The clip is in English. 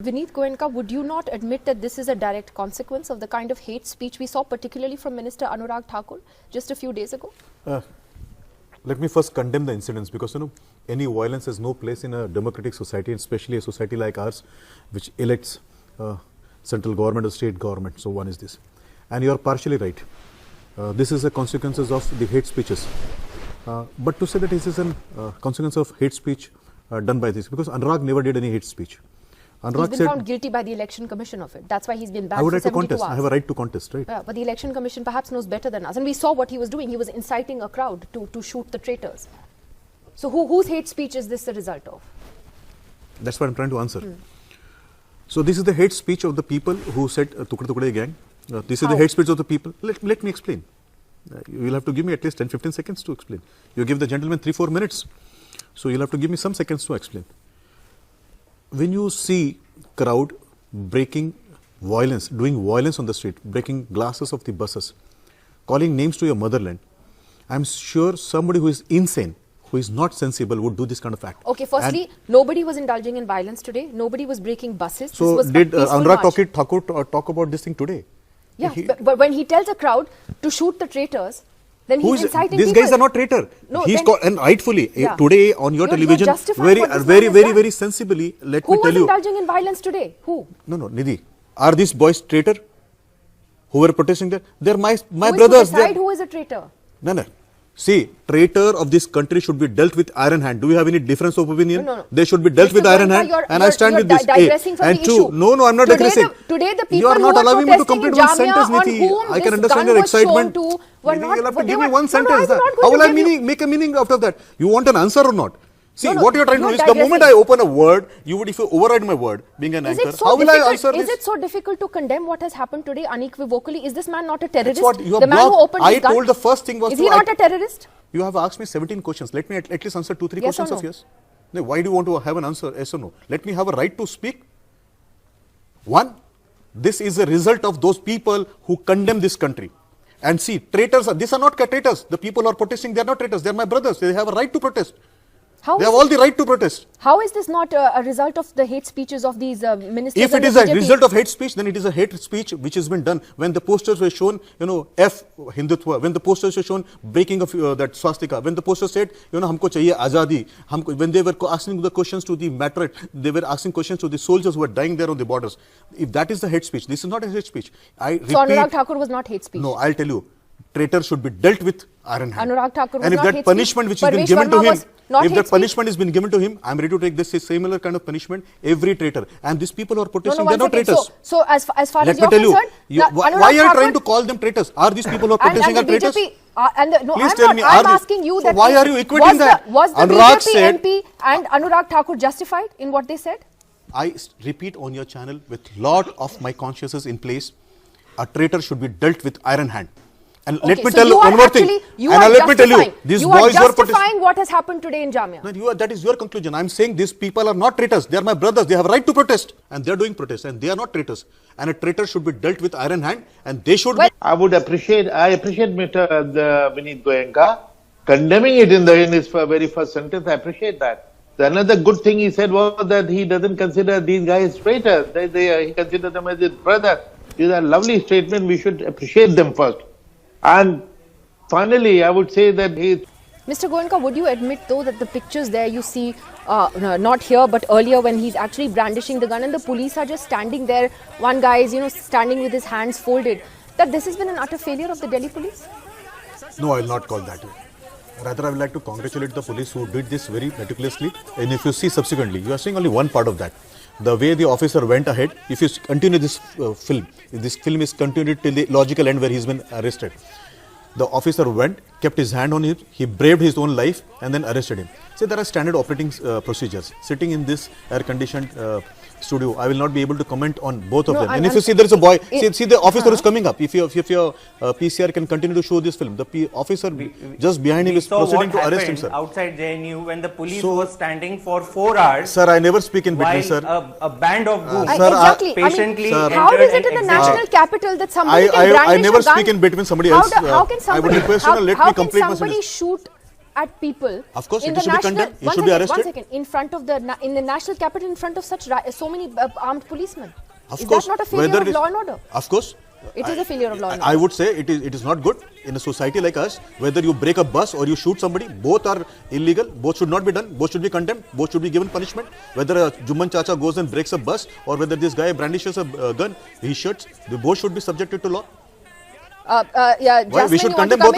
Vinit Goenka, would you not admit that this is a direct consequence of the kind of hate speech we saw, particularly from Minister Anurag Thakur just a few days ago? Let me first condemn the incidents, because any violence has no place in a democratic society, especially a society like ours, which elects central government or state government. So one is this, and you are partially right. This is the consequences of the hate speeches. But to say that this is a consequence of hate speech done by this, because Anurag never did any hate speech. Anurag he's been found guilty by the Election Commission of it. That's why he's been banned for 72 contest. hours. I have a right to contest, right? Yeah, but the Election Commission perhaps knows better than us. And we saw what he was doing. He was inciting a crowd to shoot the traitors. So whose hate speech is this a result of? That's what I'm trying to answer. So this is the hate speech of the people who said Tukde Tukde gang. This is the hate speech of the people. Let me explain. You will have to give me at least 10-15 seconds to explain. You give the gentleman 3-4 minutes. So you'll have to give me some seconds to explain. When you see crowd breaking violence, doing violence on the street, breaking glasses of the buses, calling names to your motherland, I'm sure somebody who is insane, who is not sensible, would do this kind of act. Okay, firstly, nobody was indulging in violence today. Nobody was breaking buses. So this was did Anurag Thakur talk about this thing today? Yeah, but when he tells a crowd to shoot the traitors, then he's inciting these people. Guys are not traitor. No, he's and rightfully today on your television, very sensibly. Let Who me tell you. Who was indulging in violence today? Who? No, Nidhi. Are these boys traitor? Who were protesting there? They're my brothers. Who decide who is a traitor? No. See, traitor of this country should be dealt with iron hand. Do we have any difference of opinion? No. They should be dealt with iron hand, and I stand with this. And two, no, I'm not digressing. Today the people you are not who allowing me to complete one sentence, Nidhi. I can understand your excitement. You'll have to give me one sentence. How will I make a meaning out of that? You want an answer or not? See, what you're trying to do is, the moment I open a word, if you override my word, being an anchor, how will I answer this? Is it so difficult to condemn what has happened today unequivocally? Is this man not a terrorist? What you have the man who opened his gun? I told the first thing was... Is he not a terrorist? You have asked me 17 questions. Let me at least answer 2-3 questions of yours. No, why do you want to have an answer, yes or no? Let me have a right to speak. One, this is a result of those people who condemn this country. And see, traitors, these are not traitors. The people who are protesting, they are not traitors. They are my brothers. They have a right to protest. They have all the right to protest. How is this not a result of the hate speeches of these ministers? If it is a result of hate speech, then it is a hate speech which has been done. When the posters were shown, F Hindutva, when the posters were shown breaking of that swastika, when the posters said, humko chahiye azadi, when they were asking the questions to the matriarch, they were asking questions to the soldiers who were dying there on the borders. If that is the hate speech, this is not a hate speech. I repeat, so Anurag Thakur was not hate speech? No, I'll tell you. Traitor should be dealt with iron hand. Anurag Thakur was and if not that punishment which has been given to him, if that punishment has been given to him, I'm ready to take this similar kind of punishment. Every traitor, and these people who are protesting, they're not traitors. So as far as Let you're concerned, why are you trying to call them traitors? Are these people who are protesting are traitors? Please tell me. I'm asking you that. Why are you equating that? Was the BJP MP and Anurag Thakur justified in what they said? I repeat on your channel with lot of my consciences in place. A traitor should be dealt with iron hand. And let me tell you one more thing. Let me tell you, these boys are justifying what has happened today in Jamia. No, that is your conclusion. I'm saying these people are not traitors. They are my brothers. They have a right to protest, and they are doing protest, and they are not traitors. And a traitor should be dealt with iron hand, and they should. I appreciate Mr. Vinit Goenka condemning it in his very first sentence. I appreciate that. Another good thing he said was that he doesn't consider these guys traitors. He considers them as his brother. These are lovely statements. We should appreciate them first. And finally, I would say that Mr. Goenka, would you admit though that the pictures there you see, not here but earlier when he's actually brandishing the gun and the police are just standing there, one guy is standing with his hands folded, that this has been an utter failure of the Delhi police? No, I will not call that way. Rather, I would like to congratulate the police who did this very meticulously. And if you see subsequently, you are seeing only one part of that. The way the officer went ahead, if you continue this film, if this film is continued till the logical end where he's been arrested. The officer went, kept his hand on him, he braved his own life and then arrested him. So there are standard operating procedures. Sitting in this air-conditioned studio, I will not be able to comment on both of them. And if you see there is a boy, see the officer is coming up. If your PCR can continue to show this film, the officer just behind him is proceeding to arrest him, sir. Outside JNU when the police was standing for 4 hours. Sir, I never speak in between, sir. A band of goons patiently how is it in the national capital that somebody can brandish I never speak in between somebody else. How can somebody, I would request you to let me complete my sentence. Shoot at people. Of course, in it the should be national, condemned. He one should be second, arrested. One second, in front of in the national capital, in front of so many armed policemen. Of Is course, that not a failure whether of it is- law and order? Of course. It is a failure of law and I would say it is not good in a society like us. Whether you break a bus or you shoot somebody, both are illegal. Both should not be done. Both should be condemned. Both should be given punishment. Whether a Jumman Chacha goes and breaks a bus or whether this guy brandishes a gun, he shoots. They both should be subjected to law. Yeah, Why? We Jasmine, should you want to condemn come both in?